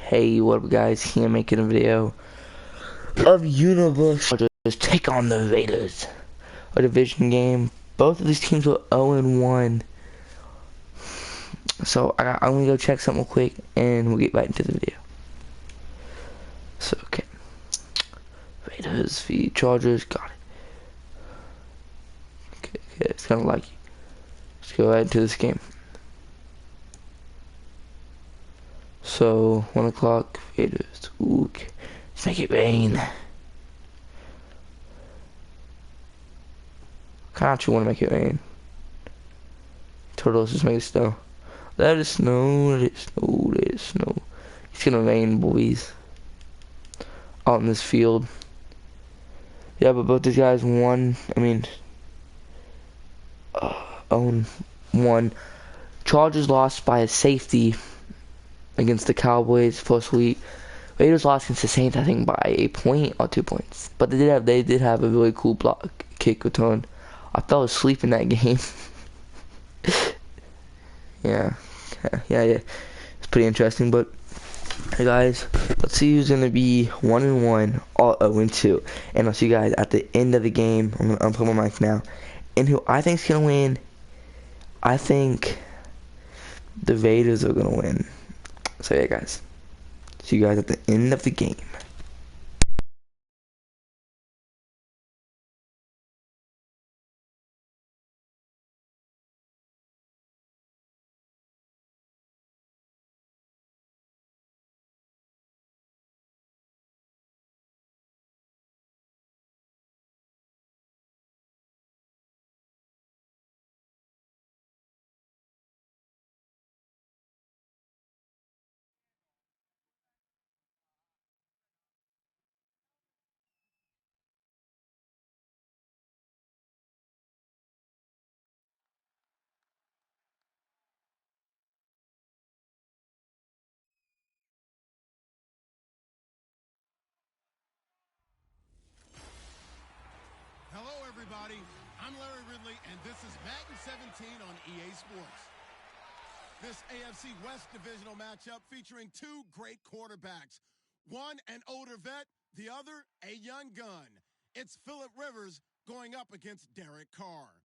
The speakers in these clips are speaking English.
Hey, what up guys, here making a video of Universal just take on the Raiders, a division game. Both of these teams were 0-1. So I'm gonna go check something real quick and we'll get right into the video. So okay. Raiders v Chargers, got it. Okay, it's kinda like let's go right into this game. So 1 o'clock, Raiders. Ooh, okay. Let's make it rain. Kinda actually wanna make it rain. Turtles just make it snow. Let it snow, let it snow, let it snow. It's gonna rain, boys. Out in this field. Yeah, but both these guys won. Own one. Chargers lost by a safety against the Cowboys first week. Raiders lost against the Saints, I think, by a point or 2 points. But they did have a really cool block kick return. I fell asleep in that game. yeah, it's pretty interesting. But hey guys, let's see who's gonna be 1-1 or 0-2, and I'll see you guys at the end of the game. I'm gonna unplug my mic now, and who I think's gonna win. I think the Raiders are gonna win. So yeah, guys, see you guys at the end of the game. Hello, everybody. I'm Larry Ridley, and this is Madden 17 on EA Sports. This AFC West divisional matchup featuring two great quarterbacks. One, an older vet, the other, a young gun. It's Phillip Rivers going up against Derek Carr.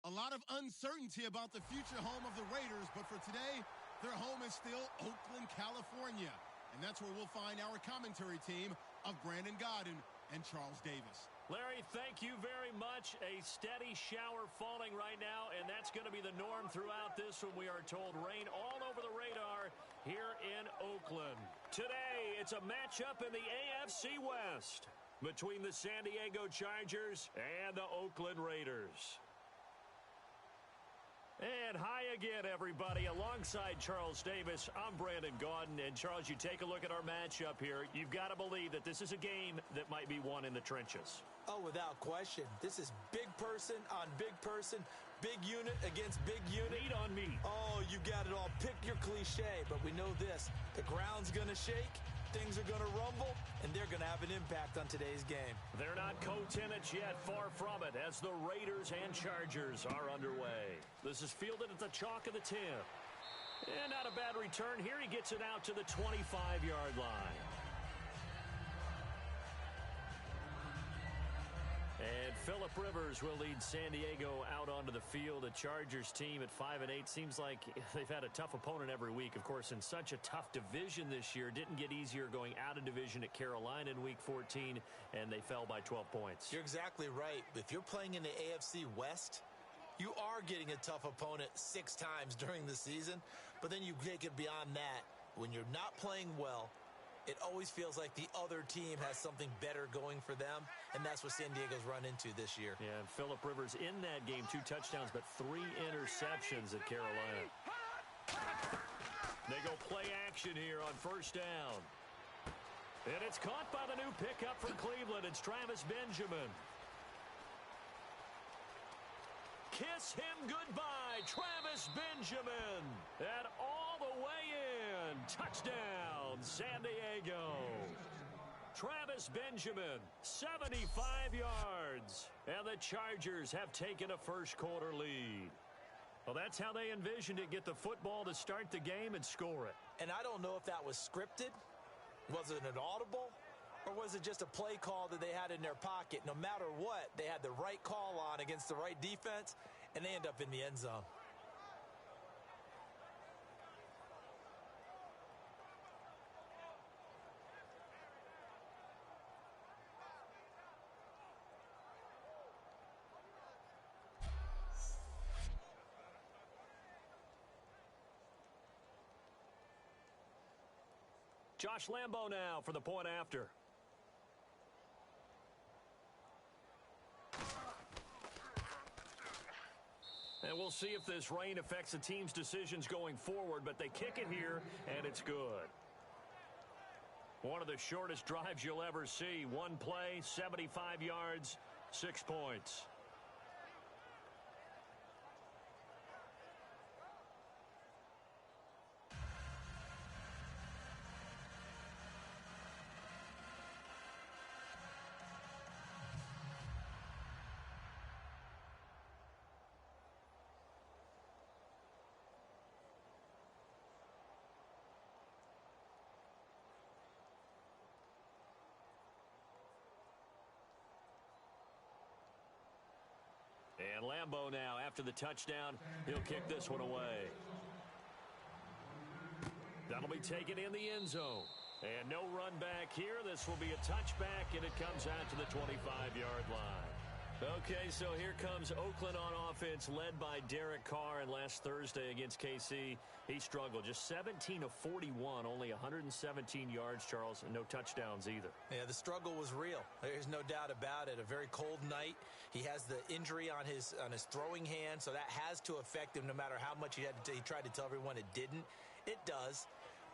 A lot of uncertainty about the future home of the Raiders, but for today, their home is still Oakland, California. And that's where we'll find our commentary team of Brandon Godden and Charles Davis. Larry, thank you very much. A steady shower falling right now, and that's going to be the norm throughout this one. We are told rain all over the radar here in Oakland. Today, it's a matchup in the AFC West between the San Diego Chargers and the Oakland Raiders. And hi again, everybody. Alongside Charles Davis, I'm Brandon Gaudin. And Charles, you take a look at our matchup here. You've got to believe that this is a game that might be won in the trenches. Oh, without question. This is big person on big person, big unit against big unit. Meat on meat. Oh, you got it all. Pick your cliche, but we know this. The ground's going to shake, things are going to rumble, and they're going to have an impact on today's game. They're not co-tenants yet, far from it, as the Raiders and Chargers are underway. This is fielded at the chalk of the 10. And not a bad return. Here he gets it out to the 25-yard line. And Phillip Rivers will lead San Diego out onto the field. The Chargers team at 5-8 seems like they've had a tough opponent every week. Of course, in such a tough division this year, didn't get easier going out of division at Carolina in Week 14, and they fell by 12 points. You're exactly right. If you're playing in the AFC West, you are getting a tough opponent 6 times during the season, but then you take it beyond that. When you're not playing well, it always feels like the other team has something better going for them, and that's what San Diego's run into this year. Yeah, and Phillip Rivers in that game, 2 touchdowns, but 3 interceptions at Carolina. They go play action here on first down. And it's caught by the new pickup for Cleveland. It's Travis Benjamin. Kiss him goodbye, Travis Benjamin. And all the way in. Touchdown, San Diego. Travis Benjamin, 75 yards. And the Chargers have taken a first-quarter lead. Well, that's how they envisioned it. Get the football to start the game and score it. And I don't know if that was scripted, was it an audible, or was it just a play call that they had in their pocket? No matter what, they had the right call on against the right defense, and they end up in the end zone. Josh Lambo now for the point after. And we'll see if this rain affects the team's decisions going forward, but they kick it here, and it's good. One of the shortest drives you'll ever see. One play, 75 yards, 6 points. And Lambo now, after the touchdown, he'll kick this one away. That'll be taken in the end zone. And no run back here. This will be a touchback, and it comes out to the 25-yard line. Okay, so here comes Oakland on offense, led by Derek Carr. And last Thursday against KC, he struggled. Just 17 of 41, only 117 yards, Charles, and no touchdowns either. Yeah, the struggle was real. There's no doubt about it. A very cold night. He has the injury on his throwing hand, so that has to affect him no matter how much he tried to tell everyone it didn't. It does.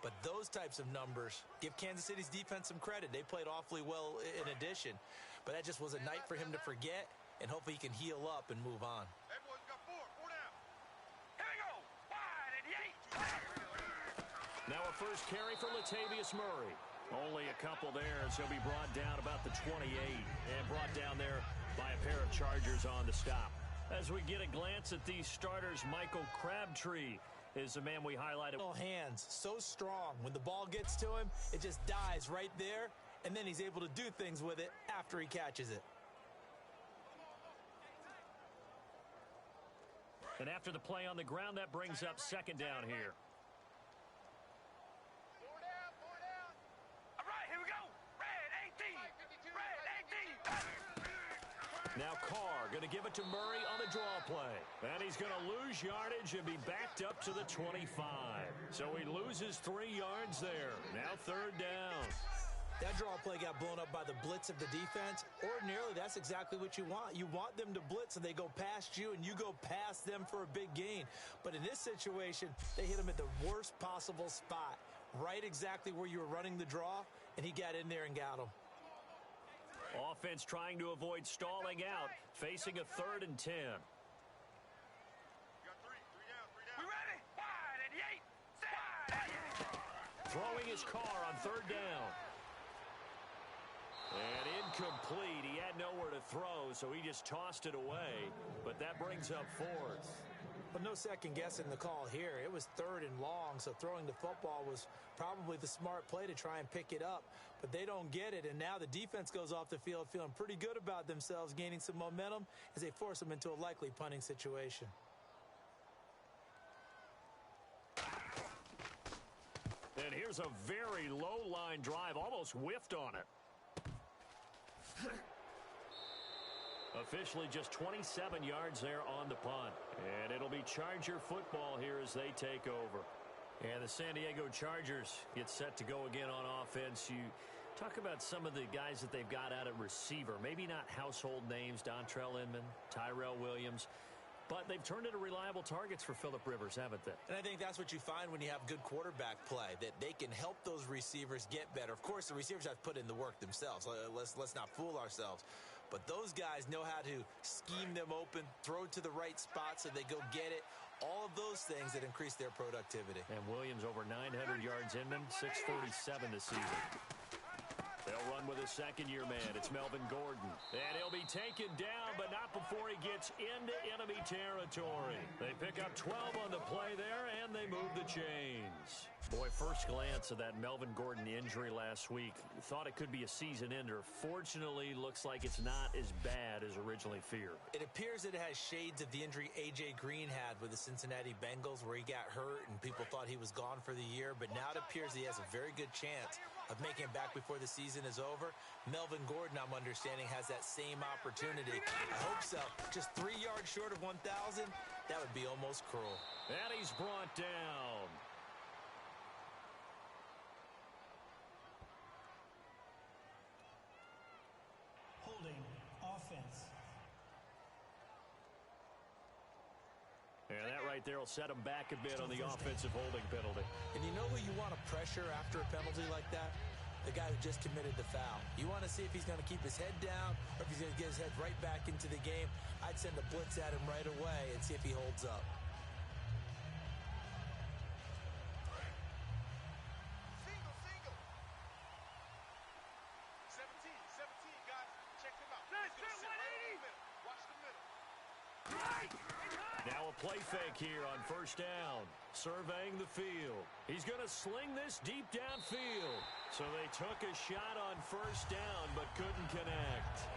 But those types of numbers give Kansas City's defense some credit. They played awfully well in addition. But that just was a night for him to forget, and hopefully he can heal up and move on. Hey, boys, got four down. Here we go. Wide at the 8. Now a first carry for Latavius Murray. Only a couple there, so he'll be brought down about the 28, and brought down there by a pair of Chargers on the stop. As we get a glance at these starters, Michael Crabtree is the man we highlighted. Hands so strong. When the ball gets to him, it just dies right there, and then he's able to do things with it after he catches it. And after the play on the ground, that brings up second down here. Four down. All right, here we go. Red 18. Now Carr going to give it to Murray on the draw play. And he's going to lose yardage and be backed up to the 25. So he loses 3 yards there. Now third down. That draw play got blown up by the blitz of the defense. Ordinarily, that's exactly what you want. You want them to blitz and they go past you and you go past them for a big gain. But in this situation, they hit him at the worst possible spot, right exactly where you were running the draw, and he got in there and got him. Offense trying to avoid stalling out, facing a 3rd and 10. You got three down. We ready? Wide at the 8. Throwing his Carr on 3rd down. And incomplete. He had nowhere to throw, so he just tossed it away. But that brings up 4th. But no second guessing the call here. It was 3rd and long, so throwing the football was probably the smart play to try and pick it up. But they don't get it, and now the defense goes off the field feeling pretty good about themselves, gaining some momentum as they force them into a likely punting situation. And here's a very low-line drive, almost whiffed on it. Officially just 27 yards there on the punt. And it'll be Charger football here as they take over. And the San Diego Chargers get set to go again on offense. You talk about some of the guys that they've got out at receiver. Maybe not household names, Dontrell Inman, Tyrell Williams. But they've turned into reliable targets for Phillip Rivers, haven't they? And I think that's what you find when you have good quarterback play, that they can help those receivers get better. Of course, the receivers have to put in the work themselves. Let's not fool ourselves. But those guys know how to scheme them open, throw to the right spot so they go get it. All of those things that increase their productivity. And Williams over 900 yards, Inman 647 this season. They'll run with a second-year man. It's Melvin Gordon. And he'll be taken down, but not before he gets into enemy territory. They pick up 12 on the play there, and they move the chains. Boy, first glance at that Melvin Gordon injury last week, thought it could be a season ender. Fortunately, looks like it's not as bad as originally feared. It appears that it has shades of the injury A.J. Green had with the Cincinnati Bengals, where he got hurt and people thought he was gone for the year. But now it appears he has a very good chance of making it back before the season is over. Melvin Gordon, I'm understanding, has that same opportunity. I hope so. Just 3 yards short of 1,000, that would be almost cruel. And he's brought down. Holding offense. And that right there will set him back a bit on the offensive holding penalty. And you know who you want to pressure after a penalty like that? The guy who just committed the foul. You want to see if he's going to keep his head down or if he's going to get his head right back into the game. I'd send a blitz at him right away and see if he holds up. Single, single. 17, guys. Check him out. He's gonna sit right over the middle. Watch the middle. Now a play fake here on first down. Surveying the field. He's going to sling this deep downfield. So they took a shot on first down but couldn't connect.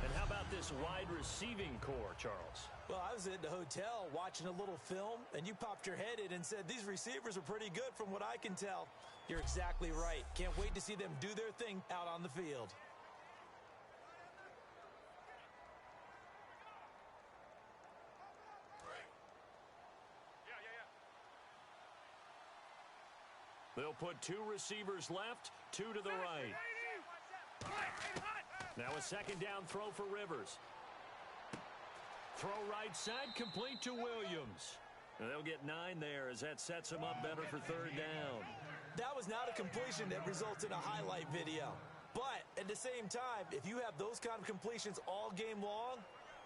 And how about this wide receiving core, Charles? Well, I was at the hotel watching a little film, and you popped your head in and said, these receivers are pretty good from what I can tell. You're exactly right. Can't wait to see them do their thing out on the field. They'll put 2 receivers left, 2 to the right. Now a second down throw for Rivers. Throw right side, complete to Williams. And they'll get 9 there as that sets them up better for third down. That was not a completion that results in a highlight video. But at the same time, if you have those kind of completions all game long,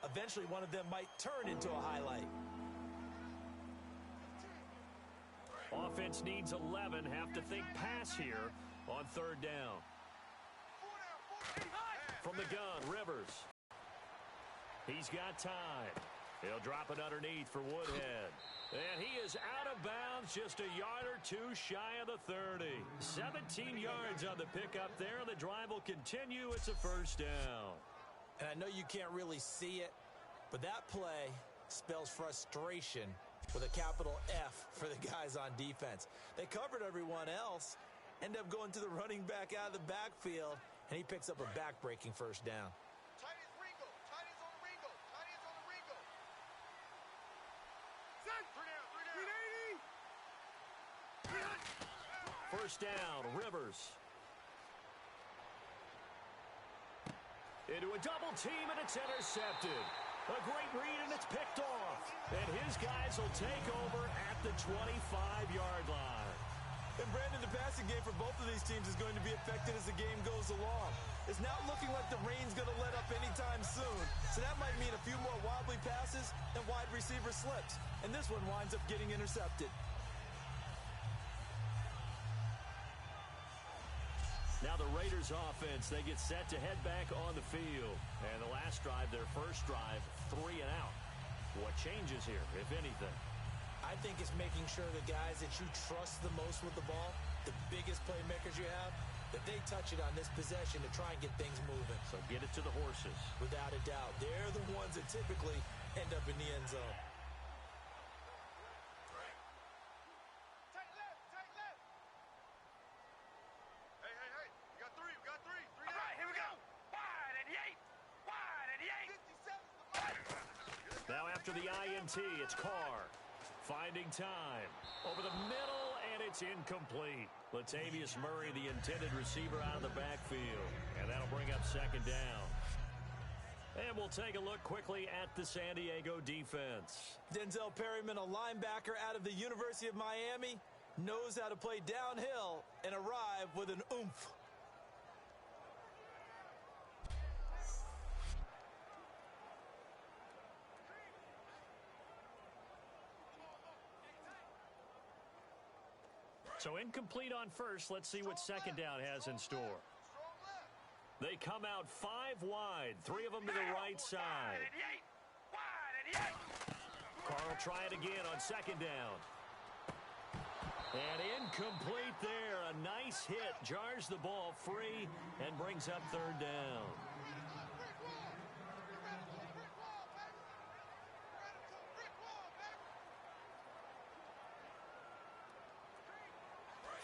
eventually one of them might turn into a highlight. Offense needs 11. Have to think pass here on third down. From the gun, Rivers. He's got time. He'll drop it underneath for Woodhead. And he is out of bounds, just a yard or 2 shy of the 30. 17 yards on the pickup there. The drive will continue. It's a first down. And I know you can't really see it, but that play spells frustration with a capital F for the guys on defense. They covered everyone else, end up going to the running back out of the backfield, and he picks up a back-breaking first down. Tight ends Ringo. Tight ends on the Ringo. Tight ends on the Ringo. Set. 3 down. 380. First down, Rivers. Into a double team, and it's intercepted. A great read, and it's picked off. And his guys will take over at the 25-yard line. And Brandon, the passing game for both of these teams is going to be affected as the game goes along. It's not looking like the rain's going to let up anytime soon. So that might mean a few more wobbly passes and wide receiver slips. And this one winds up getting intercepted. Now the Raiders offense, they get set to head back on the field. And the last drive, their first drive, 3 and out. What changes here, if anything? I think it's making sure the guys that you trust the most with the ball, the biggest playmakers you have, that they touch it on this possession to try and get things moving. So get it to the horses. Without a doubt. They're the ones that typically end up in the end zone. Tight left. Tight left. Hey. We got 3. We got 3. 3 down. All right, here we go. Wide and Yates. Wide and Yates. 57. Now after the INT, it's Carr. Finding time. Over the middle, and it's incomplete. Latavius Murray, the intended receiver, out of the backfield. And that'll bring up second down. And we'll take a look quickly at the San Diego defense. Denzel Perryman, a linebacker out of the University of Miami, knows how to play downhill and arrive with an oomph. So incomplete on first. Let's see what second down has in store. They come out 5 wide, 3 of them to the right side. Carl try it again on second down. And incomplete there. A nice hit. Jars the ball free and brings up third down.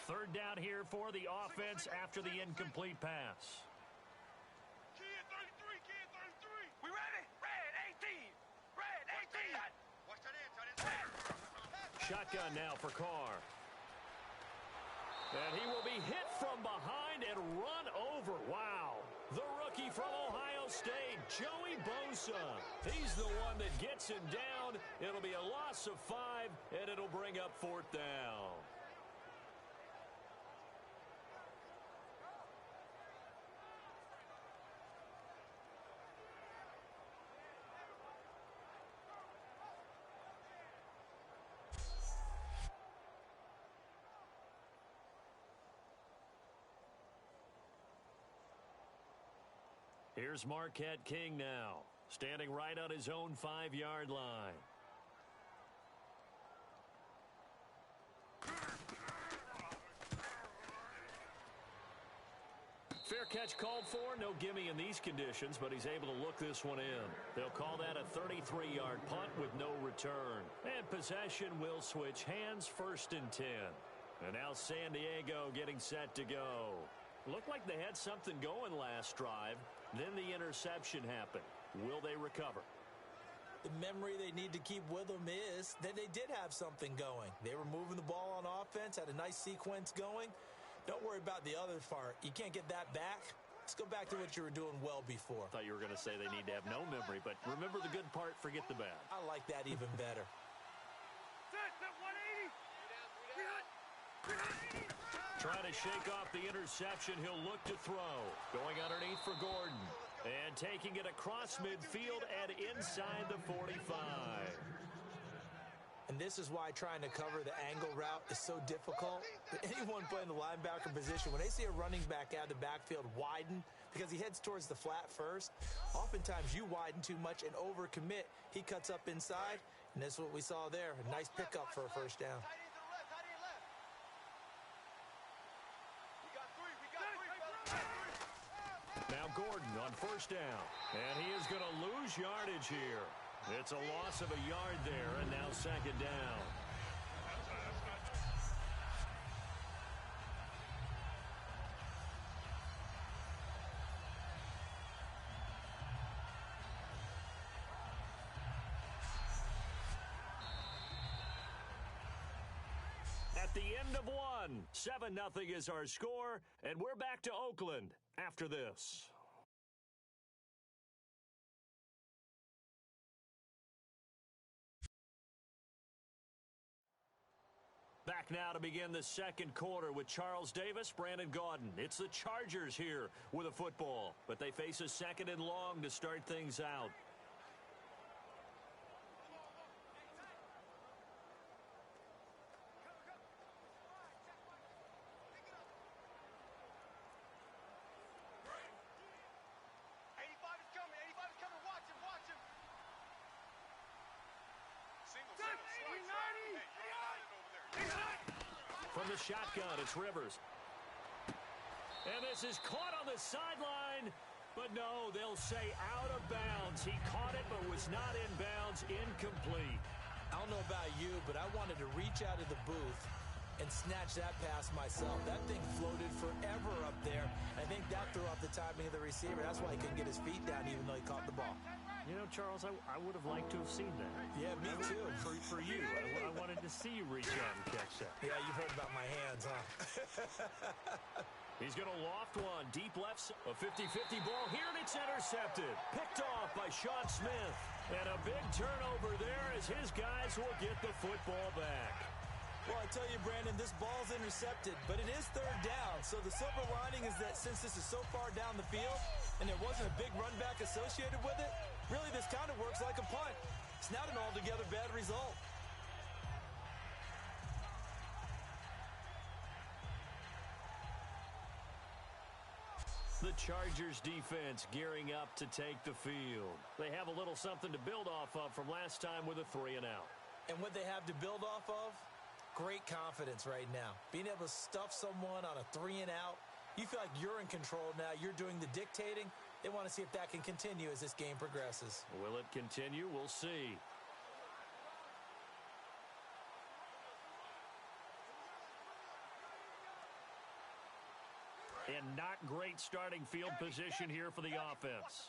Third down here for the offense after the incomplete pass. Kid 33, kid 33. We ready? Red 18. Red 18. Watch that in, Shotgun now for Carr. And he will be hit from behind and run over. Wow. The rookie from Ohio State, Joey Bosa. He's the one that gets him down. It'll be a loss of 5, and it'll bring up fourth down. Here's Marquette King now, standing right on his own 5-yard line. Fair catch called for. No gimme in these conditions, but he's able to look this one in. They'll call that a 33-yard punt with no return. And possession will switch hands, 1st and 10. And now San Diego getting set to go. Looked like they had something going last drive. Then the interception happened. Will they recover? The memory they need to keep with them is that they did have something going. They were moving the ball on offense, had a nice sequence going. Don't worry about the other part. You can't get that back. Let's go back to what you were doing well before. I thought you were going to say they need to have no memory, but remember the good part, forget the bad. I like that even better. Set 180. Trying to shake off the interception. He'll look to throw. Going underneath for Gordon. And taking it across midfield and inside the 45. And this is why trying to cover the angle route is so difficult. Anyone playing the linebacker position, when they see a running back out of the backfield widen because he heads towards the flat first, oftentimes you widen too much and overcommit. He cuts up inside, and that's what we saw there. A nice pickup for a first down. Now Gordon on first down. And he is going to lose yardage here. It's a loss of a yard there, and now second down. At the end of one, 7-0 is our score, and we're back to Oakland after this. Back now to begin the second quarter with Charles Davis, Brandon Gaudin. It's the Chargers here with a football, but they face a 2nd and long to start things out. From the shotgun, it's Rivers. And this is caught on the sideline. But no, they'll say out of bounds. He caught it but was not in bounds. Incomplete. I don't know about you, but I wanted to reach out of the booth and snatch that pass myself. That thing floated forever up there. I think that threw off the timing of the receiver. That's why he couldn't get his feet down even though he caught the ball. You know, Charles, I would have liked to have seen that. Yeah, me too. For you. I wanted to see you reach out and catch that. Yeah, you've heard about my hands, huh? He's going to loft one. Deep left, a 50-50 ball here, and it's intercepted. Picked off by Sean Smith. And a big turnover there as his guys will get the football back. Well, I tell you, Brandon, this ball's intercepted, but it is third down. So the silver lining is that since this is so far down the field and there wasn't a big run back associated with it, really this kind of works like a punt. It's not an altogether bad result. The Chargers defense gearing up to take the field. They have a little something to build off of from last time with a 3-and-out. And what they have to build off of? Great confidence right now. Being able to stuff someone on a 3-and-out. You feel like you're in control now. You're doing the dictating. They want to see if that can continue as this game progresses. Will it continue? We'll see. And not great starting field position here for the offense.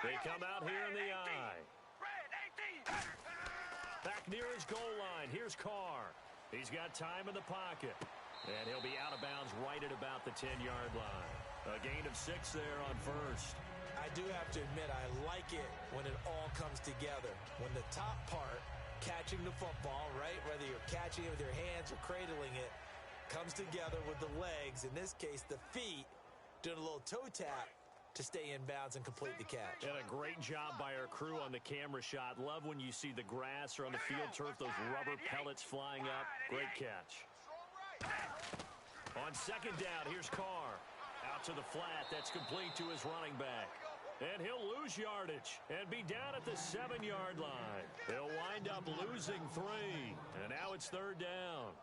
They come out here in the eye. Back near his goal line. Here's Carr. He's got time in the pocket. And he'll be out of bounds right at about the 10-yard line. A gain of 6 there on first. I do have to admit, I like it when it all comes together. When the top part, catching the football, right, whether you're catching it with your hands or cradling it, comes together with the legs, in this case the feet, doing a little toe tap to stay in bounds and complete the catch. And a great job by our crew on the camera shot. Love when you see the grass or on the field turf, those rubber pellets flying up. Great catch. On second down, here's Carr. Out to the flat. That's complete to his running back. And he'll lose yardage and be down at the 7-yard line. He'll wind up losing 3. And now it's third down.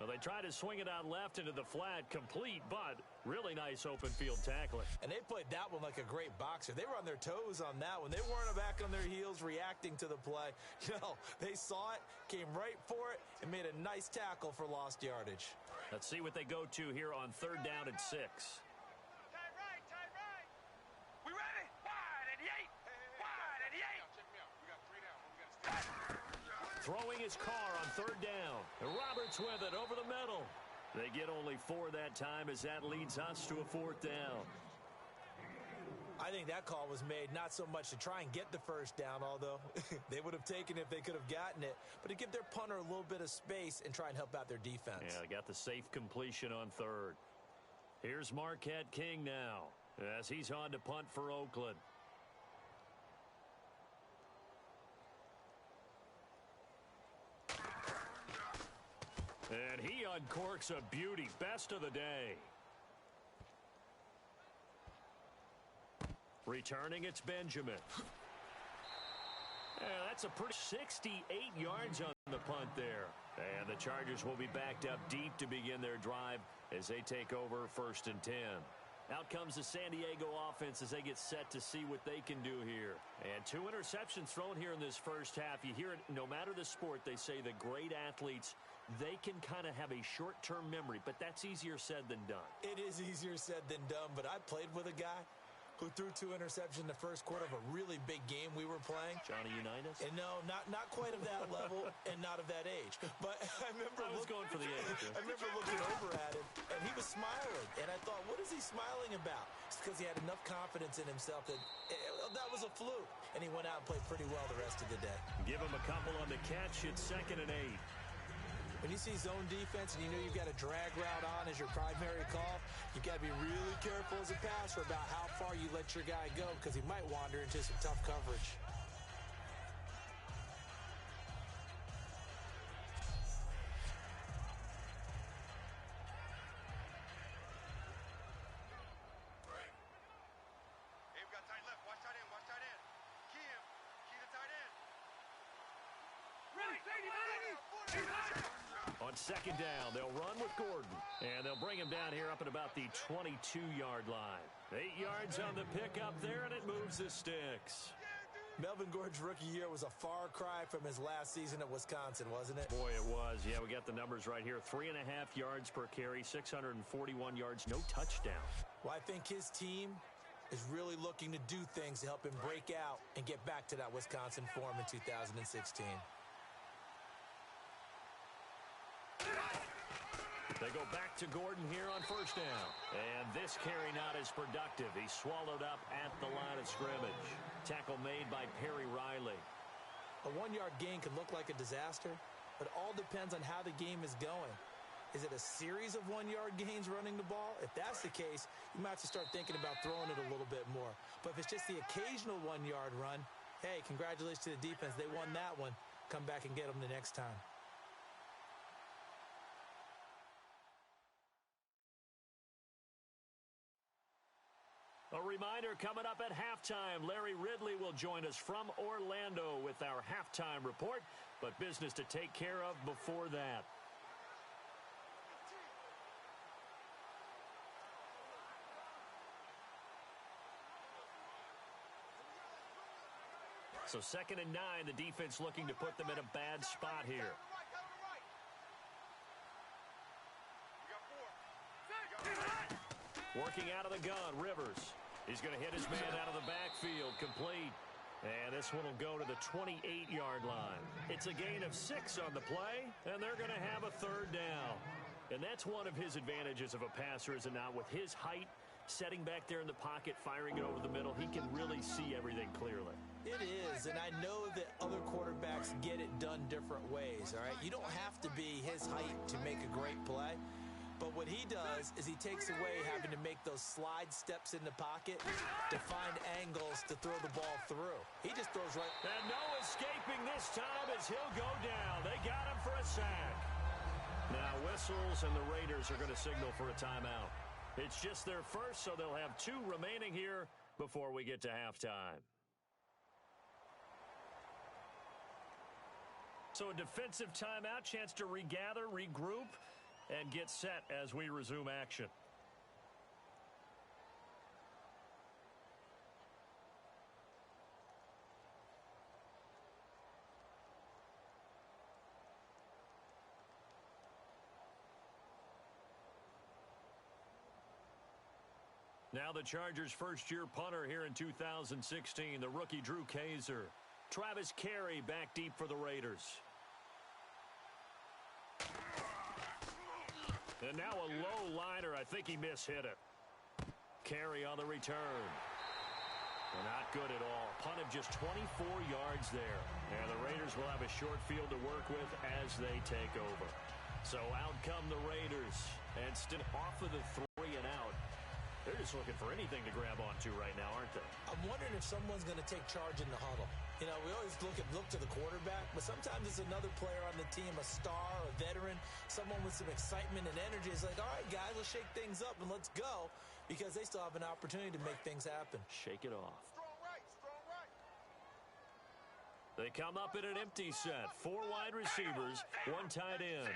Well, they try to swing it out left into the flat, complete, but really nice open field tackling. And they played that one like a great boxer. They were on their toes on that one. They weren't back on their heels reacting to the play. No, they saw it, came right for it, and made a nice tackle for lost yardage. Let's see what they go to here on third down and 6. Tight right. We ready? Wide at the 8. Wide at the 8. Check me out. We got 3 down. We got to stay. Throwing his Carr on third down. And Roberts with it over the middle. They get only 4 that time as that leads us to a 4th down. I think that call was made not so much to try and get the first down, although they would have taken it if they could have gotten it, but to give their punter a little bit of space and try and help out their defense. Yeah, they got the safe completion on third. Here's Marquette King now as he's on to punt for Oakland. And he uncorks a beauty. Best of the day. Returning, it's Benjamin. Yeah, that's a pretty 68 yards on the punt there. And the Chargers will be backed up deep to begin their drive as they take over 1st and 10. Out comes the San Diego offense as they get set to see what they can do here. And 2 interceptions thrown here in this first half. You hear it, no matter the sport, they say the great athletes, they can kind of have a short-term memory, but that's easier said than done. It is easier said than done, but I played with a guy who threw 2 interceptions in the first quarter of a really big game we were playing. Johnny Unitas? And no, not quite of that level and not of that age. But I was going for the age. I remember looking over at him, and he was smiling. And I thought, what is he smiling about? It's because he had enough confidence in himself that that was a fluke. And he went out and played pretty well the rest of the day. Give him a couple on the catch. It's 2nd and 8. When you see zone defense and you know you've got a drag route on as your primary call, you've got to be really careful as a passer about how far you let your guy go because he might wander into some tough coverage. Hey, we got tight left. Watch tight end. Watch tight end. Key him. Key the tight end. Ready. On second down, they'll run with Gordon. And they'll bring him down here up at about the 22-yard line. 8 yards on the pickup there, and it moves the sticks. Melvin Gordon's rookie year was a far cry from his last season at Wisconsin, wasn't it? Boy, it was. Yeah, we got the numbers right here. 3.5 yards per carry, 641 yards, no touchdown. Well, I think his team is really looking to do things to help him break out and get back to that Wisconsin form in 2016. They go back to Gordon here on first down. And this carry not as productive. He's swallowed up at the line of scrimmage. Tackle made by Perry Riley. A 1-yard gain can look like a disaster, but it all depends on how the game is going. Is it a series of 1-yard gains running the ball? If that's the case, you might have to start thinking about throwing it a little bit more. But if it's just the occasional 1-yard run, hey, congratulations to the defense. They won that one. Come back and get them the next time. A reminder, coming up at halftime, Larry Ridley will join us from Orlando with our halftime report, but business to take care of before that. So 2nd and 9, the defense looking to put them in a bad spot here. Working out of the gun, Rivers. He's going to hit his man out of the backfield, complete. And this one will go to the 28-yard line. It's a gain of 6 on the play, and they're going to have a 3rd down. And that's one of his advantages of a passer, is it not? With his height, setting back there in the pocket, firing it over the middle, he can really see everything clearly. It is, and I know that other quarterbacks get it done different ways, all right? You don't have to be his height to make a great play. But what he does is he takes away having to make those slide steps in the pocket to find angles to throw the ball through. He just throws right. And no escaping this time as he'll go down. They got him for a sack. Now whistles, and the Raiders are going to signal for a timeout. It's just their first, so they'll have 2 remaining here before we get to halftime. So a defensive timeout, chance to regather, regroup, and get set as we resume action. Now the Chargers' first-year punter here in 2016, the rookie Drew Kaiser. Travis Carey back deep for the Raiders. And now a low liner. I think he mishit it. Carey on the return. Not good at all. Punt of just 24 yards there. And the Raiders will have a short field to work with as they take over. So out come the Raiders. And still off of the 3 and out. They're just looking for anything to grab onto right now, aren't they? I'm wondering if someone's going to take charge in the huddle. You know, we always look to the quarterback, but sometimes it's another player on the team, a star, a veteran, someone with some excitement and energy. It's like, all right, guys, let's shake things up and let's go, because they still have an opportunity to make things happen. Shake it off. Strong right, strong right. They come up in an empty set. 4 wide receivers, 1 tight end.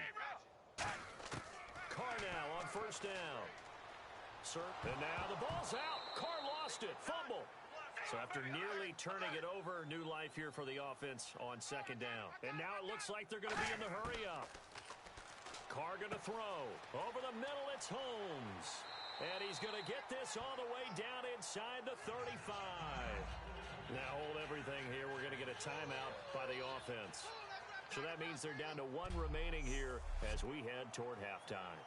Carr now on first down. And now the ball's out. Carr lost it. Fumble. So after nearly turning it over, new life here for the offense on 2nd down. And now it looks like they're going to be in the hurry up. Carr going to throw. Over the middle, it's Holmes. And he's going to get this all the way down inside the 35. Now hold everything here. We're going to get a timeout by the offense. So that means they're down to 1 remaining here as we head toward halftime.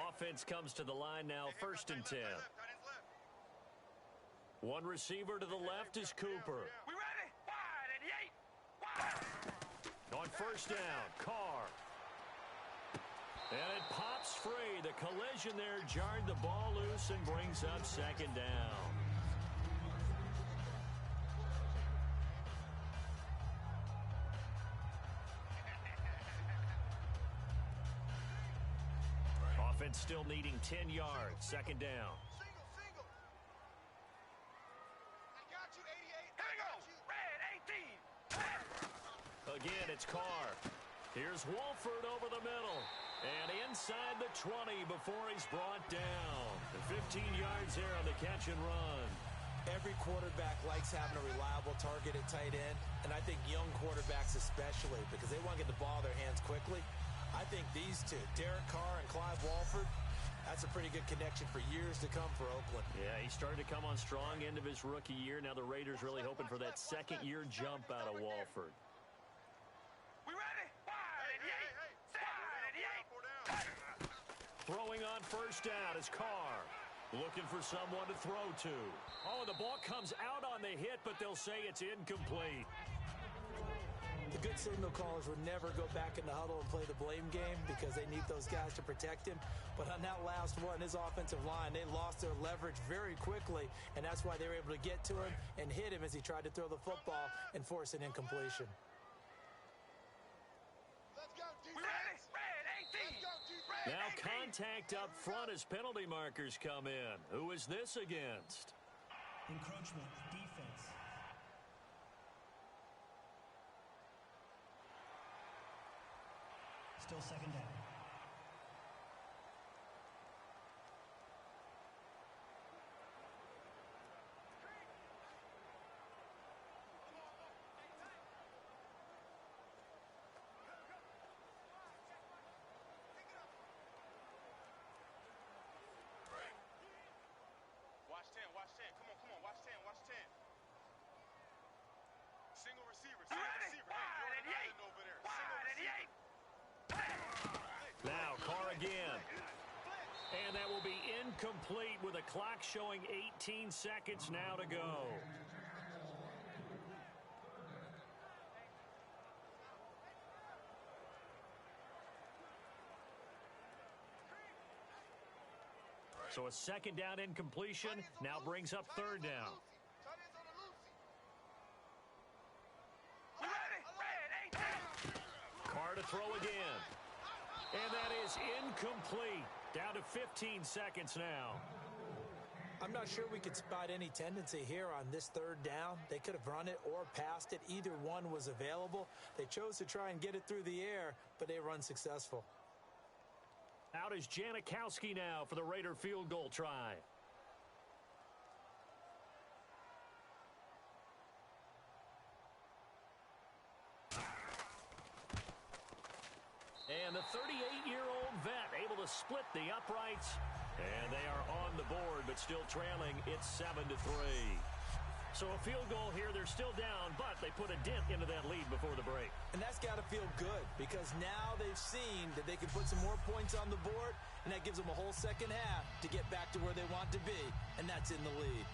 Offense comes to the line now, 1st and 10. 1 receiver to the left is Cooper. We ready? Wide, 88. Wide. On first down, Carr. And it pops free. The collision there jarred the ball loose and brings up 2nd down. Offense still needing 10 yards. 2nd down. Single. I got you, 88. Here we go. Red, 18. Again, it's Carr. Here's Wolford over the middle. And inside the 20 before he's brought down. And 15 yards there on the catch and run. Every quarterback likes having a reliable target at tight end, and I think young quarterbacks especially, because they want to get the ball in their hands quickly. I think these two, Derek Carr and Clive Walford, that's a pretty good connection for years to come for Oakland. Yeah, he started to come on strong end of his rookie year. Now the Raiders really hoping for that 2nd-year jump out of Walford. We ready? Wide, 88. Throwing on first down is Carr. Looking for someone to throw to. Oh, the ball comes out on the hit, but they'll say it's incomplete. The good signal callers would never go back in the huddle and play the blame game because they need those guys to protect him. But on that last one, his offensive line, they lost their leverage very quickly, and that's why they were able to get to him and hit him as he tried to throw the football and force an incompletion. Now contact up front as penalty markers come in. Who is this against? Encroachment defense. Still second down. Watch 10, watch 10. Come on, watch 10, watch 10. Single receiver, single receiver. Hey, Jordan Allen over there. Single receiver. Now Carr again. And that will be incomplete with a clock showing 18 seconds now to go. So a second down incompletion now brings up third down. Carr to throw again. And that is incomplete. Down to 15 seconds now. I'm not sure we could spot any tendency here on this third down. They could have run it or passed it. Either one was available. They chose to try and get it through the air, but they were unsuccessful. Out is Janikowski now for the Raider field goal try. And the 38-year-old vet able to split the uprights. And they are on the board, but still trailing. It's 7-3. So a field goal here. They're still down, but they put a dent into that lead before the break. And that's got to feel good because now they've seen that they can put some more points on the board, and that gives them a whole second half to get back to where they want to be, and that's in the lead.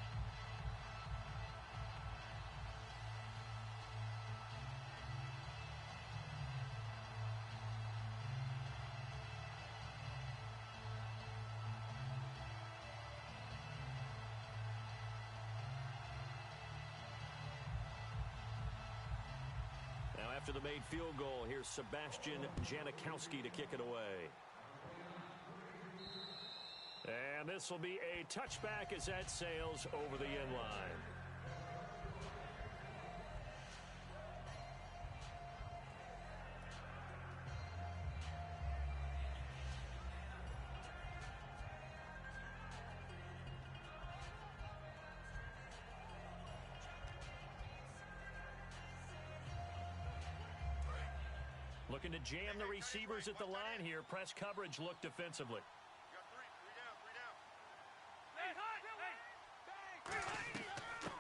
After the made field goal, here's Sebastian Janikowski to kick it away. And this will be a touchback as that sails over the end line. Looking to jam the receivers at the line here. Press coverage look defensively. You got three down.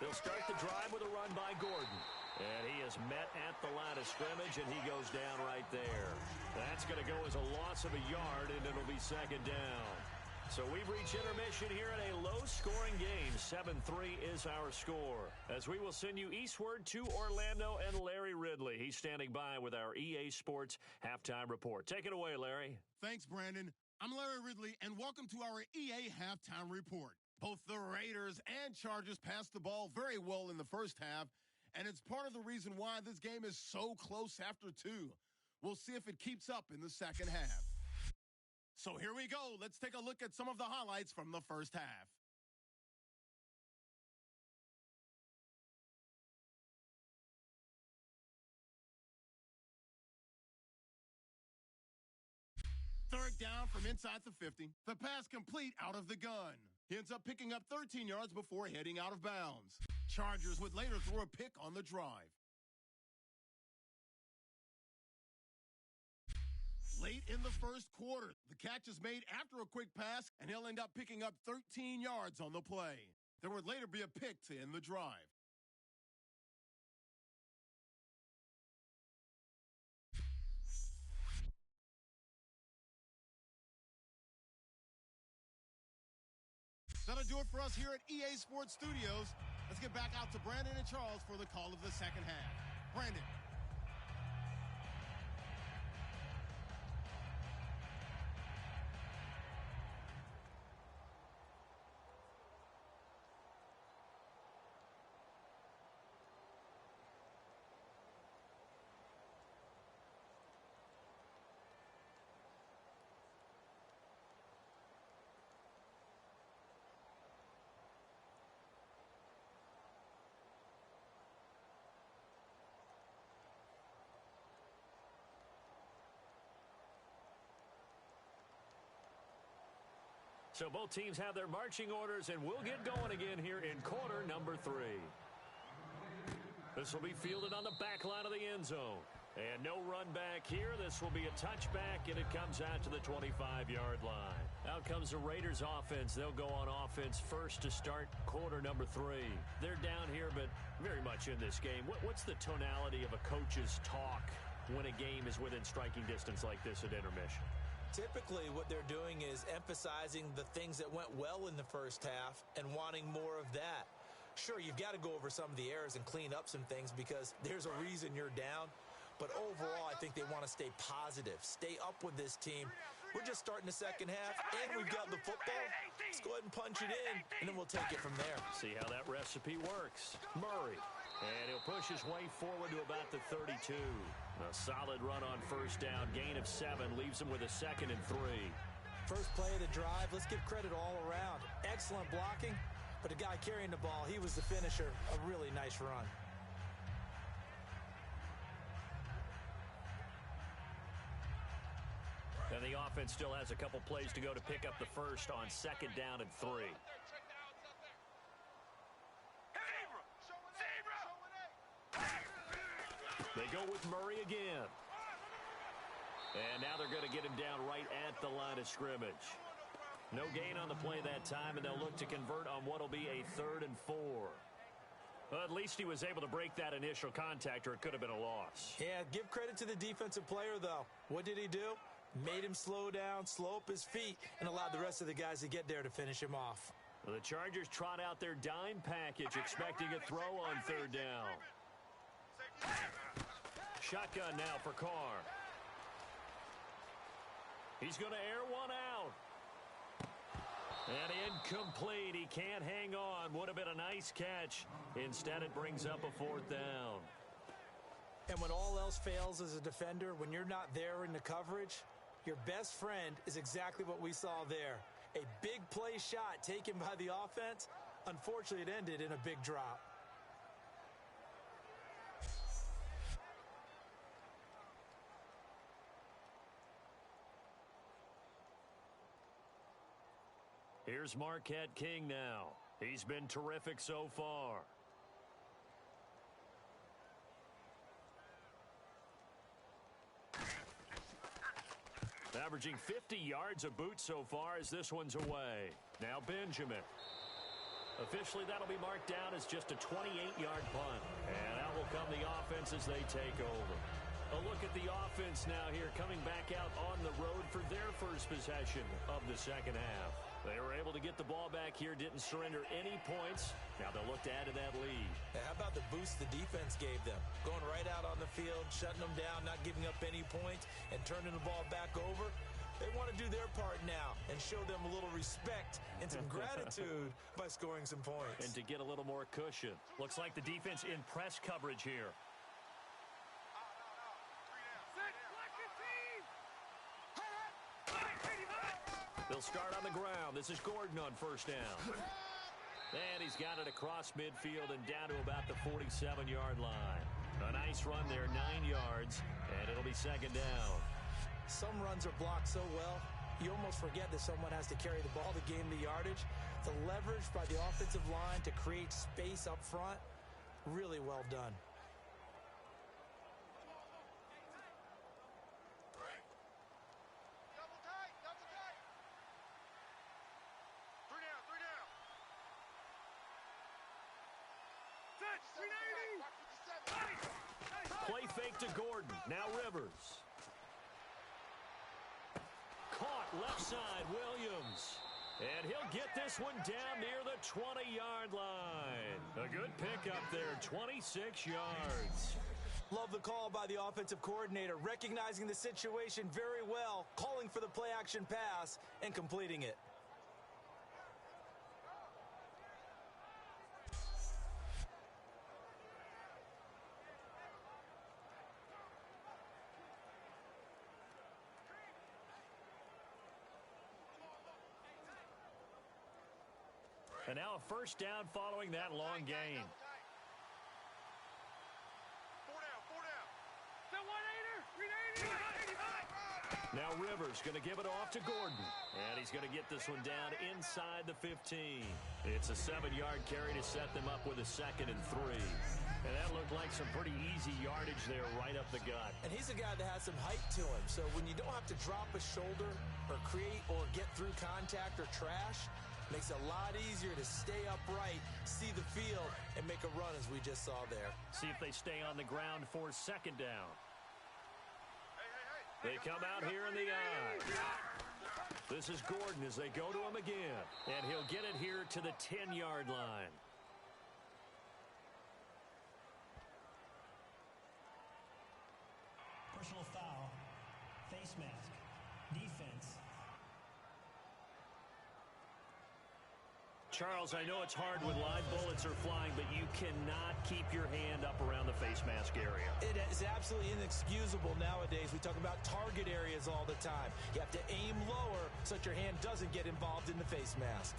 They'll start the drive with a run by Gordon. And he is met at the line of scrimmage, and he goes down right there. That's going to go as a loss of a yard, and it'll be second down. So we've reached intermission here in a low-scoring game. 7-3 is our score. As we will send you eastward to Orlando and Larry Ridley. He's standing by with our EA Sports Halftime Report. Take it away, Larry. Thanks, Brandon. I'm Larry Ridley, and welcome to our EA Halftime Report. Both the Raiders and Chargers passed the ball very well in the first half, and it's part of the reason why this game is so close after two. We'll see if it keeps up in the second half. So here we go. Let's take a look at some of the highlights from the first half. Third down from inside the 50. The pass complete out of the gun. He ends up picking up 13 yards before heading out of bounds. Chargers would later throw a pick on the drive. Late in the first quarter, the catch is made after a quick pass, and he'll end up picking up 13 yards on the play. There would later be a pick to end the drive. That'll do it for us here at EA Sports Studios. Let's get back out to Brandon and Charles for the call of the second half. Brandon. So both teams have their marching orders, and we'll get going again here in quarter number 3. This will be fielded on the back line of the end zone. And no run back here. This will be a touchback, and it comes out to the 25-yard line. Out comes the Raiders offense. They'll go on offense first to start quarter number 3. They're down here, but very much in this game. What's the tonality of a coach's talk when a game is within striking distance like this at intermission? Typically, what they're doing is emphasizing the things that went well in the first half and wanting more of that. Sure, you've got to go over some of the errors and clean up some things because there's a reason you're down. But overall, I think they want to stay positive, stay up with this team. We're just starting the second half, and we've got the football. Let's go ahead and punch it in, and then we'll take it from there. See how that recipe works. Murray. And he'll push his way forward to about the 32. A solid run on first down. Gain of 7 leaves him with a 2nd and 3. First play of the drive. Let's give credit all around. Excellent blocking, but the guy carrying the ball, he was the finisher. A really nice run. And the offense still has a couple plays to go to pick up the first on 2nd down and 3. They go with Murray again. And now they're going to get him down right at the line of scrimmage. No gain on the play that time, and they'll look to convert on what will be a 3rd and 4. Well, at least he was able to break that initial contact, or it could have been a loss. Yeah, give credit to the defensive player, though. What did he do? Made him slow down, slow up his feet, and allowed the rest of the guys to get there to finish him off. Well, the Chargers trot out their dime package, expecting a throw on 3rd down. Shotgun now for Carr. He's going to air one out. And incomplete. He can't hang on. Would have been a nice catch. Instead, it brings up a 4th down. And when all else fails as a defender, when you're not there in the coverage, your best friend is exactly what we saw there. A big play shot taken by the offense. Unfortunately, it ended in a big drop. Here's Marquette King now. He's been terrific so far. Averaging 50 yards a boot so far as this one's away. Now Benjamin. Officially, that'll be marked down as just a 28-yard punt. And out will come the offense as they take over. A look at the offense now here, coming back out on the road for their first possession of the second half. They were able to get the ball back here, didn't surrender any points. Now they'll look to add to that lead. How about the boost the defense gave them? Going right out on the field, shutting them down, not giving up any points, and turning the ball back over. They want to do their part now and show them a little respect and some gratitude by scoring some points. And to get a little more cushion. Looks like the defense in press coverage here. They'll start on the ground. This is Gordon on first down. And he's got it across midfield and down to about the 47-yard line. A nice run there, 9 yards, and it'll be 2nd down. Some runs are blocked so well, you almost forget that someone has to carry the ball to gain the yardage. The leverage by the offensive line to create space up front, really well done. Play fake to Gordon. Now Rivers. Caught left side, Williams. And he'll get this one down near the 20-yard line. A good pickup there, 26 yards. Love the call by the offensive coordinator, recognizing the situation very well, calling for the play-action pass, and completing it. And now a first down following that long gain. 4 down. 1-8er. 380. Now Rivers going to give it off to Gordon. And he's going to get this one down inside the 15. It's a 7-yard carry to set them up with a 2nd and 3. And that looked like some pretty easy yardage there right up the gut. And he's a guy that has some height to him. So when you don't have to drop a shoulder or create or get through contact or trash, makes it a lot easier to stay upright, see the field, and make a run as we just saw there. See if they stay on the ground for 2nd down. They come out here in the eye. This is Gordon as they go to him again. And he'll get it here to the 10-yard line. Personal foul. Face mask. Defense. Charles, I know it's hard when live bullets are flying, but you cannot keep your hand up around the face mask area. It is absolutely inexcusable nowadays. We talk about target areas all the time. You have to aim lower so that your hand doesn't get involved in the face mask.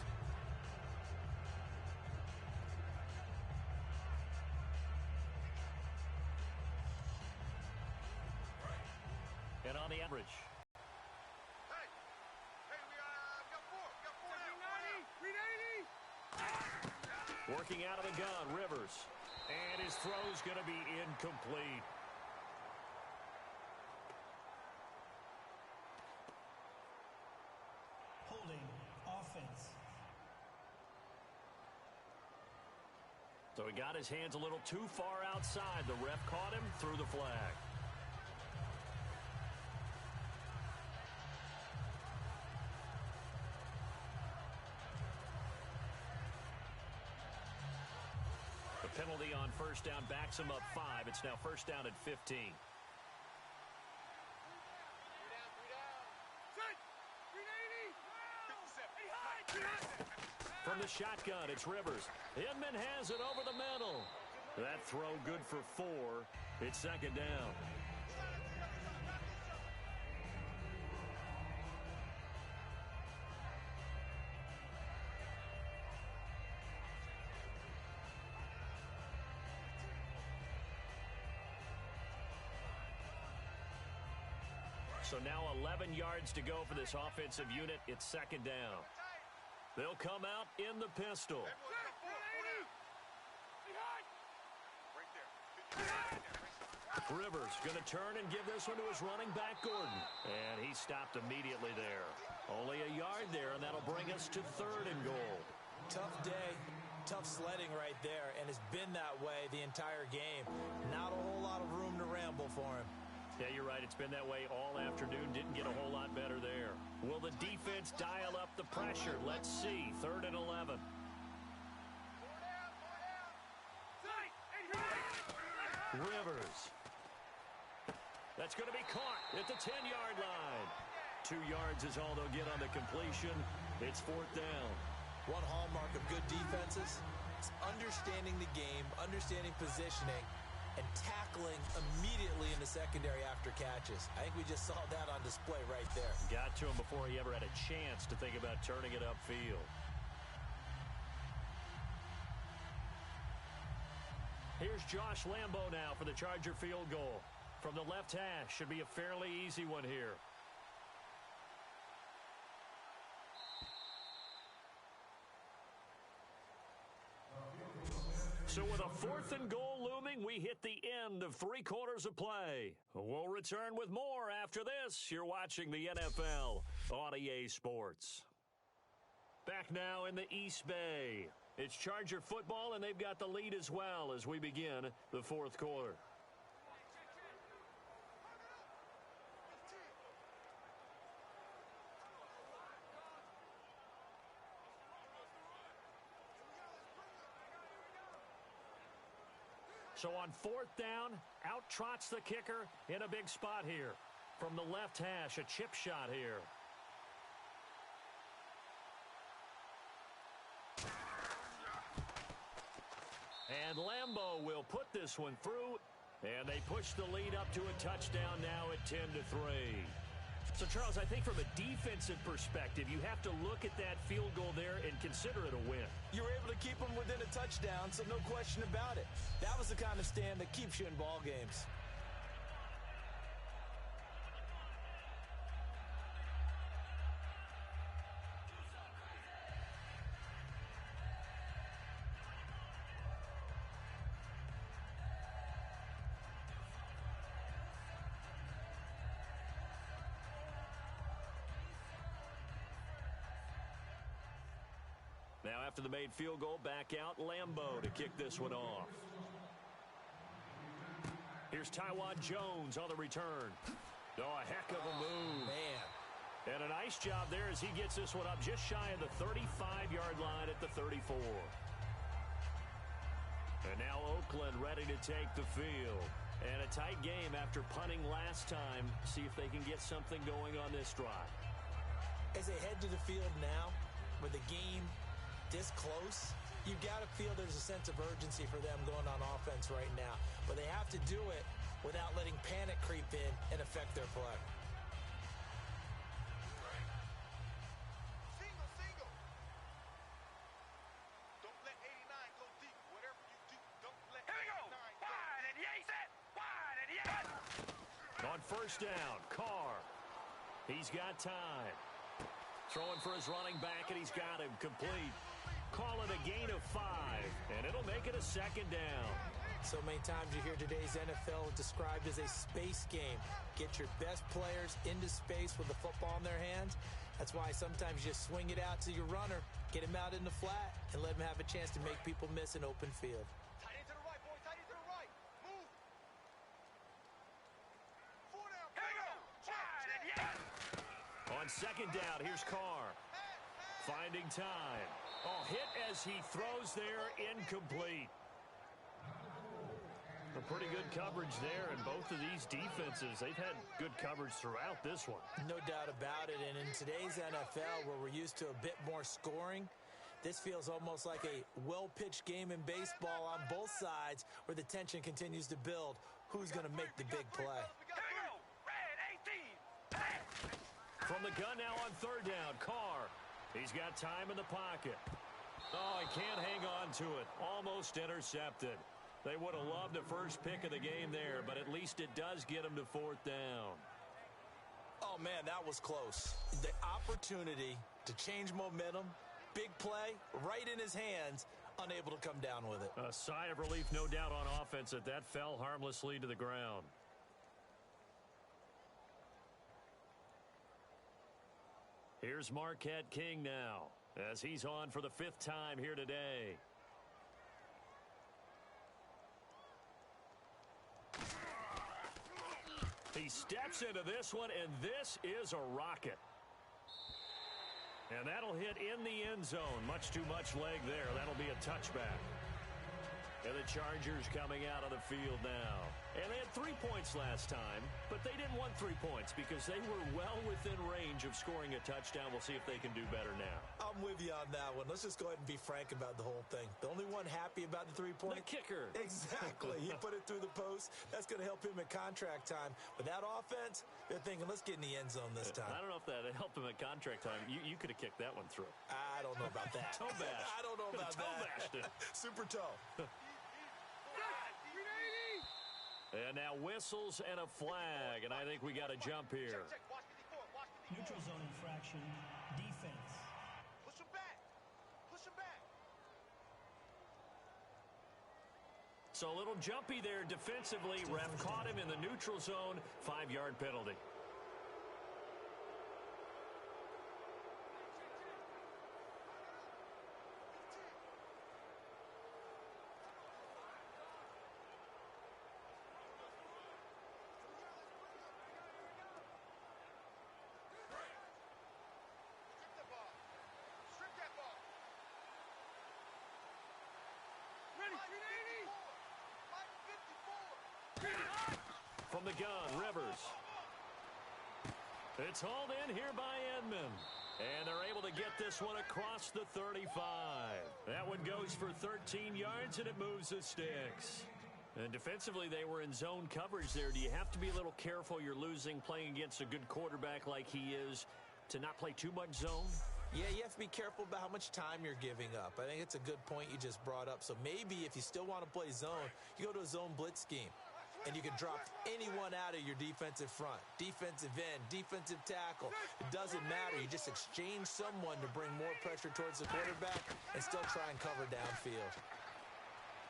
And on the average. Working out of the gun, Rivers. And his throw's going to be incomplete. Holding. Offense. So he got his hands a little too far outside. The ref caught him, threw the flag. The penalty on 1st down backs him up 5. It's now 1st down at 15. From the shotgun, it's Rivers. Inman has it over the middle. That throw good for 4. It's 2nd down. So now 11 yards to go for this offensive unit. It's 2nd down. They'll come out in the pistol. Rivers going to turn and give this one to his running back, Gordon. And he stopped immediately there. Only a yard there, and that'll bring us to 3rd and goal. Tough day, tough sledding right there, and it's been that way the entire game. Not a whole lot of room to ramble for him. Yeah, you're right. It's been that way all afternoon. Didn't get a whole lot better there. Will the defense dial up the pressure? Let's see. 3rd and 11. Rivers. That's going to be caught at the 10-yard line. 2 yards is all they'll get on the completion. It's 4th down. One hallmark of good defenses is understanding the game, understanding positioning, and tackling immediately in the secondary after catches. I think we just saw that on display right there. Got to him before he ever had a chance to think about turning it upfield. Here's Josh Lambo now for the Charger field goal. From the left hash, should be a fairly easy one here. So with a 4th and goal looming, we hit the end of 3 quarters of play. We'll return with more after this. You're watching the NFL on EA Sports. Back now in the East Bay. It's Charger football, and they've got the lead as well as we begin the 4th quarter. So on 4th down, out trots the kicker in a big spot here. From the left hash, a chip shot here. And Lambo will put this one through, and they push the lead up to a touchdown now at 10-3. So, Charles, I think from a defensive perspective, you have to look at that field goal there and consider it a win. You were able to keep them within a touchdown, so no question about it. That was the kind of stand that keeps you in ball games. Now after the made field goal, back out Lambeau to kick this one off. Here's Taiwan Jones on the return. Oh, a heck of a move. Man. And a nice job there as he gets this one up just shy of the 35-yard line at the 34. And now Oakland ready to take the field. And a tight game after punting last time. See if they can get something going on this drive. As they head to the field now, with the game this close, you've got to feel there's a sense of urgency for them going on offense right now. But they have to do it without letting panic creep in and affect their play. Single. Don't let 89 go deep. Whatever you do, don't let 89 go. Wide and yes, wide and yes. On first down, Carr. He's got time. Throwing for his running back, and he's got him complete. Call it a gain of 5, and it'll make it a second down. So many times you hear today's NFL described as a space game. Get your best players into space with the football in their hands. That's why sometimes you just swing it out to your runner, get him out in the flat, and let him have a chance to make people miss an open field. Tight end to the right, boy. Tight end to the right. Move. 4 down. Here we go. Wide and yes. On second down, here's Carr. Finding time. Oh, hit as he throws there, incomplete. A pretty good coverage there, and both of these defenses, they've had good coverage throughout this one. No doubt about it, and in today's NFL, where we're used to a bit more scoring, this feels almost like a well-pitched game in baseball on both sides, where the tension continues to build. Who's going to make the big play? Here we go. Red 18. From the gun now on third down, Carr. He's got time in the pocket. Oh, he can't hang on to it. Almost intercepted. They would have loved the first pick of the game there, but at least it does get them to fourth down. Oh, man, that was close. The opportunity to change momentum, big play, right in his hands, unable to come down with it. A sigh of relief, no doubt, on offense that fell harmlessly to the ground. Here's Marquette King now, as he's on for the 5th time here today. He steps into this one, and this is a rocket. And that'll hit in the end zone. Much too much leg there. That'll be a touchback. And the Chargers coming out of the field now. And they had 3 points last time, but they didn't want 3 points because they were well within range of scoring a touchdown. We'll see if they can do better now. I'm with you on that one. Let's just go ahead and be frank about the whole thing. The only one happy about the 3-point? The kicker. Exactly. He put it through the post. That's going to help him at contract time. But that offense, they're thinking, let's get in the end zone this time. I don't know if that helped him at contract time. You could have kicked that one through. I don't know about that. Toe bash. I don't know about Toe that. bashed it. Super toe. And now whistles and a flag, and I think we got a jump here. Check. Watch 54. Watch 54. Neutral zone infraction. Defense. Push him back. Push him back. So a little jumpy there defensively. Ref caught him in the neutral zone. 5-yard penalty. Strip that ball. Ready. Mike 54. From the gun, Rivers. It's hauled in here by Edmond. And they're able to get this one across the 35. That one goes for 13 yards, and it moves the sticks. And defensively, they were in zone coverage there. Do you have to be a little careful? You're losing, playing against a good quarterback like he is, to not play too much zone? Yeah, you have to be careful about how much time you're giving up. I think it's a good point you just brought up. So maybe if you still want to play zone, you go to a zone blitz scheme. And you can drop anyone out of your defensive front. Defensive end, defensive tackle. It doesn't matter. You just exchange someone to bring more pressure towards the quarterback and still try and cover downfield.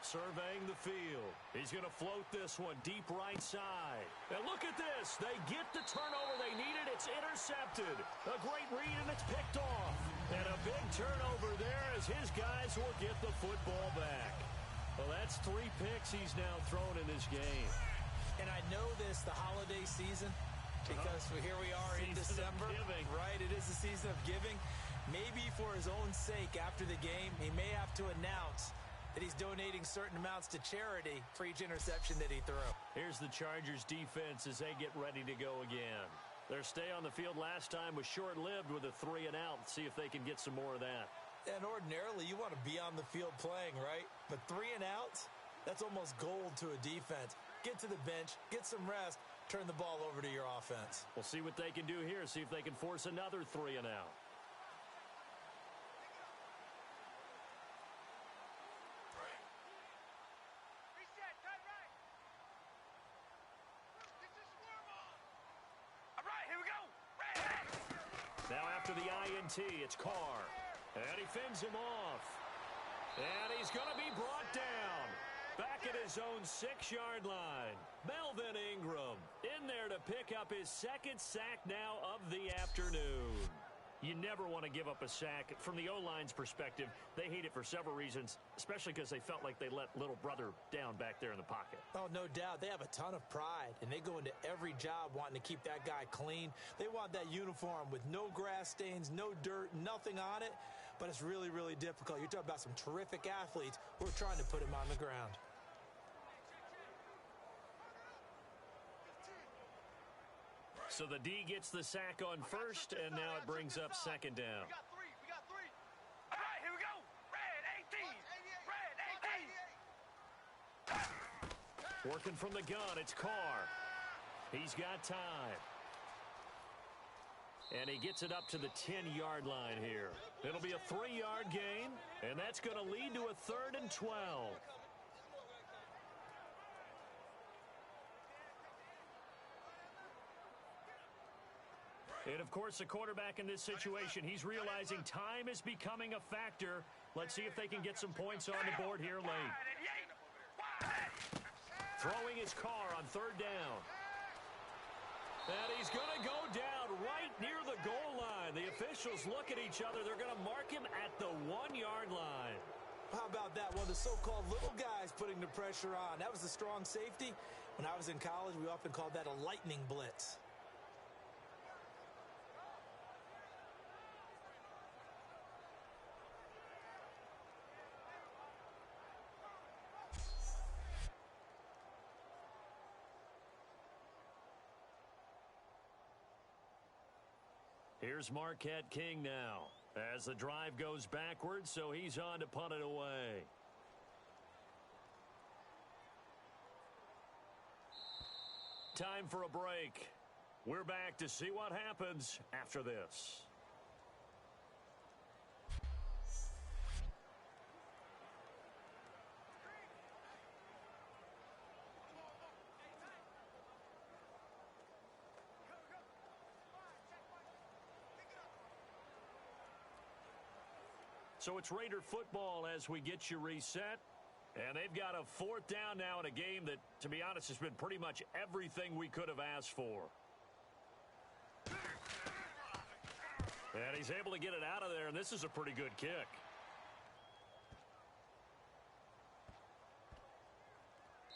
Surveying the field. He's going to float this one deep right side. And look at this. They get the turnover they needed. It's intercepted. A great read, and it's picked off. And a big turnover there as his guys will get the football back. Well, that's 3 picks he's now thrown in this game. And I know this, the holiday season, because here we are in December. Right, it is the season of giving. Maybe for his own sake after the game, he may have to announce that he's donating certain amounts to charity for each interception that he threw. Here's the Chargers defense as they get ready to go again. Their stay on the field last time was short-lived with a 3 and out. Let's see if they can get some more of that. And ordinarily, you want to be on the field playing, right? But 3 and outs, that's almost gold to a defense. Get to the bench, get some rest, turn the ball over to your offense. We'll see what they can do here, see if they can force another 3 and out. Reset, tight right. This is swarm on. All right, here we go. Red. Now after the INT, it's Carr. And he fends him off. And he's going to be brought down. Back at his own 6-yard line. Melvin Ingram in there to pick up his 2nd sack now of the afternoon. You never want to give up a sack. From the O-line's perspective, they hate it for several reasons, especially because they felt like they let little brother down back there in the pocket. Oh, no doubt. They have a ton of pride, and they go into every job wanting to keep that guy clean. They want that uniform with no grass stains, no dirt, nothing on it, but it's really, really difficult. You're talking about some terrific athletes who are trying to put him on the ground. So the D gets the sack on first, and now it brings up 2nd down. We got 3. All right, here we go. Red 18. Red 18. Working from the gun, it's Carr. He's got time. And he gets it up to the 10-yard line here. It'll be a 3-yard gain, and that's going to lead to a 3rd and 12. And, of course, the quarterback in this situation, he's realizing time is becoming a factor. Let's see if they can get some points on the board here late. Throwing his Carr on 3rd down. And he's going to go down right near the goal line. The officials look at each other. They're going to mark him at the 1-yard line. How about that? One of the so-called little guys putting the pressure on. That was the strong safety. When I was in college, we often called that a lightning blitz. Here's Marquette King now as the drive goes backwards, so he's on to punt it away. Time for a break. We're back to see what happens after this. So it's Raider football as we get you reset. And they've got a 4th down now in a game that, to be honest, has been pretty much everything we could have asked for. And he's able to get it out of there, and this is a pretty good kick.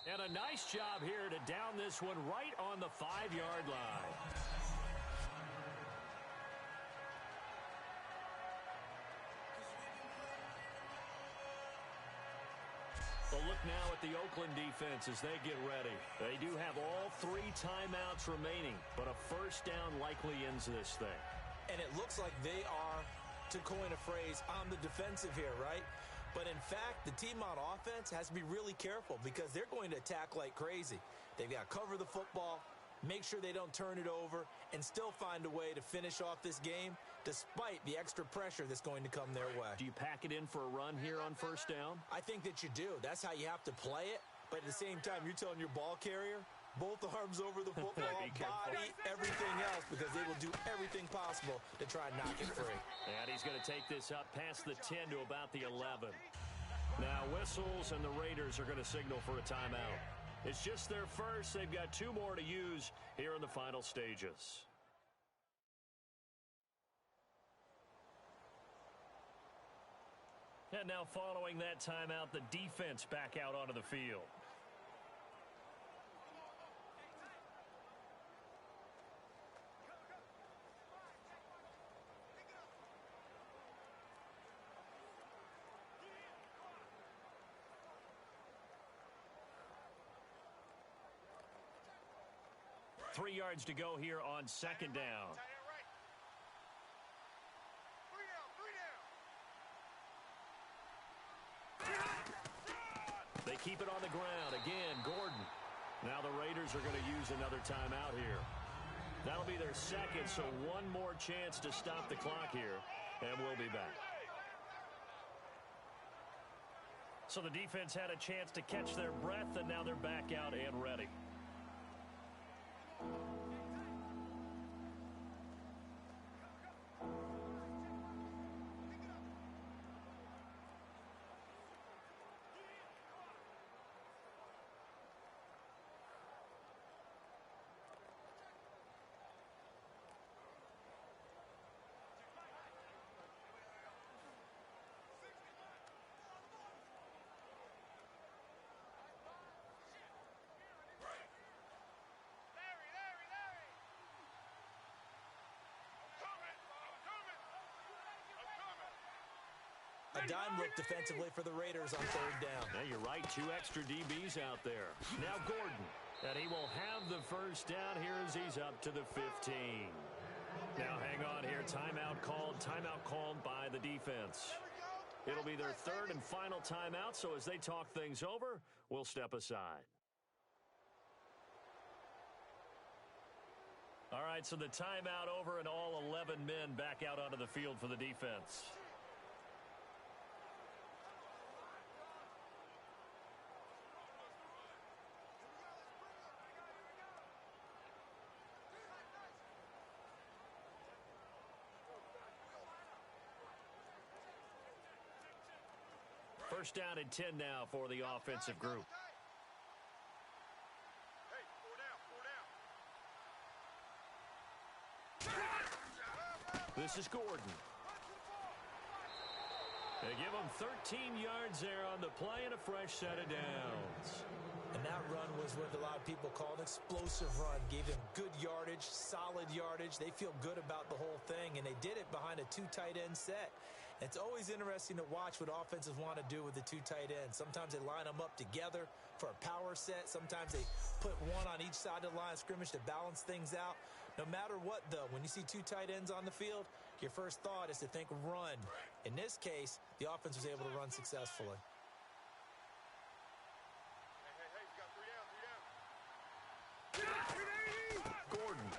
And a nice job here to down this one right on the 5-yard line. A look now at the Oakland defense as they get ready. They do have all 3 timeouts remaining, but a 1st down likely ends this thing. And it looks like they are, to coin a phrase, on the defensive here, right? But in fact, the team on offense has to be really careful because they're going to attack like crazy. They've got to cover the football, make sure they don't turn it over, and still find a way to finish off this game despite the extra pressure that's going to come their way. Do you pack it in for a run here on 1st down? I think that you do. That's how you have to play it. But at the same time, you're telling your ball carrier, both arms over the football, body, everything else, because they will do everything possible to try and knock it free. And he's going to take this up past the 10 to about the 11. Now whistles, and the Raiders are going to signal for a timeout. It's just their first. They've got 2 more to use here in the final stages. And now following that timeout, the defense back out onto the field. Three yards to go here on second down. They keep it on the ground. Again, Gordon. Now the Raiders are going to use another timeout here. That'll be their second, so one more chance to stop the clock here, and we'll be back. So the defense had a chance to catch their breath, and now they're back out and ready. A dime look defensively for the Raiders on third down. Yeah, you're right. 2 extra DBs out there. Now Gordon. And he will have the first down here as he's up to the 15. Now hang on here. Timeout called by the defense. It'll be their third and final timeout, so as they talk things over, we'll step aside. All right, so the timeout over and all 11 men back out onto the field for the defense. First down and 10 now for the offensive group. This is Gordon. They give him 13 yards there on the play and a fresh set of downs. And that run was what a lot of people call an explosive run. Gave them good yardage, solid yardage. They feel good about the whole thing, and they did it behind a 2 tight end set. It's always interesting to watch what offenses want to do with the 2 tight ends. Sometimes they line them up together for a power set. Sometimes they put one on each side of the line of scrimmage to balance things out. No matter what, though, when you see 2 tight ends on the field, your first thought is to think run. In this case, the offense was able to run successfully. Gordon.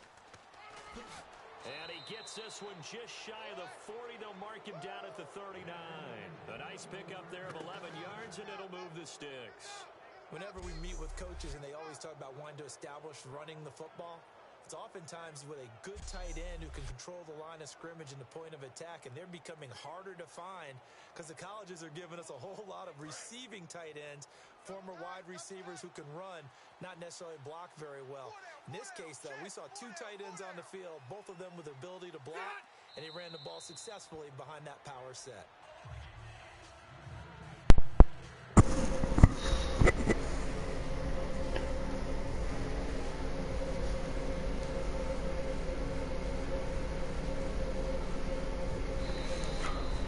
And he gets this one just shy of the 40. They'll mark him down at the 39. A nice pickup there of 11 yards, and it'll move the sticks. Whenever we meet with coaches and they always talk about wanting to establish running the football, it's oftentimes with a good tight end who can control the line of scrimmage and the point of attack, and they're becoming harder to find because the colleges are giving us a whole lot of receiving tight ends, former wide receivers who can run, not necessarily block very well. In this case, though, we saw 2 tight ends on the field, both of them with the ability to block, and he ran the ball successfully behind that power set.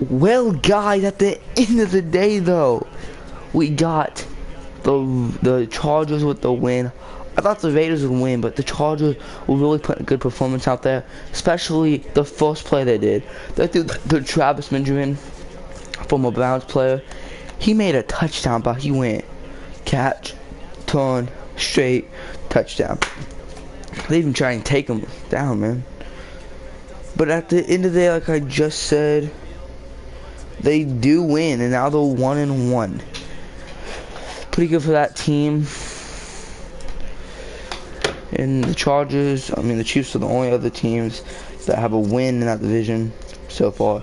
Well, guys, at the end of the day, though, we got the Chargers with the win. I thought the Raiders would win, but the Chargers will really put a good performance out there, especially the first play they did. They threw the Travis Benjamin from a Browns player. He made a touchdown, but he went catch, turn, straight, touchdown. They even tried to take him down, man. But at the end of the day, like I just said, they do win, and now they're 1-1. Pretty good for that team. And the Chargers, the Chiefs are the only other teams that have a win in that division so far.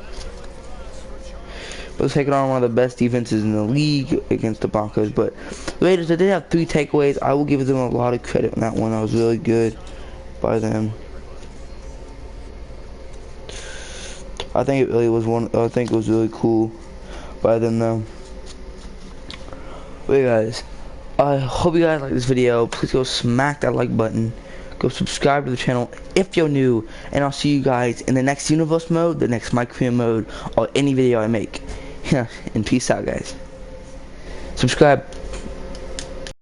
was taking on one of the best defenses in the league against the Broncos. But the Raiders, they did have 3 takeaways. I will give them a lot of credit on that one. That was really good by them. I think it really was I think it was really cool by them though. But guys, I hope you guys like this video. Please go smack that like button. Go subscribe to the channel if you're new, and I'll see you guys in the next universe mode, the next my career mode, or any video I make. Yeah, and peace out, guys. Subscribe.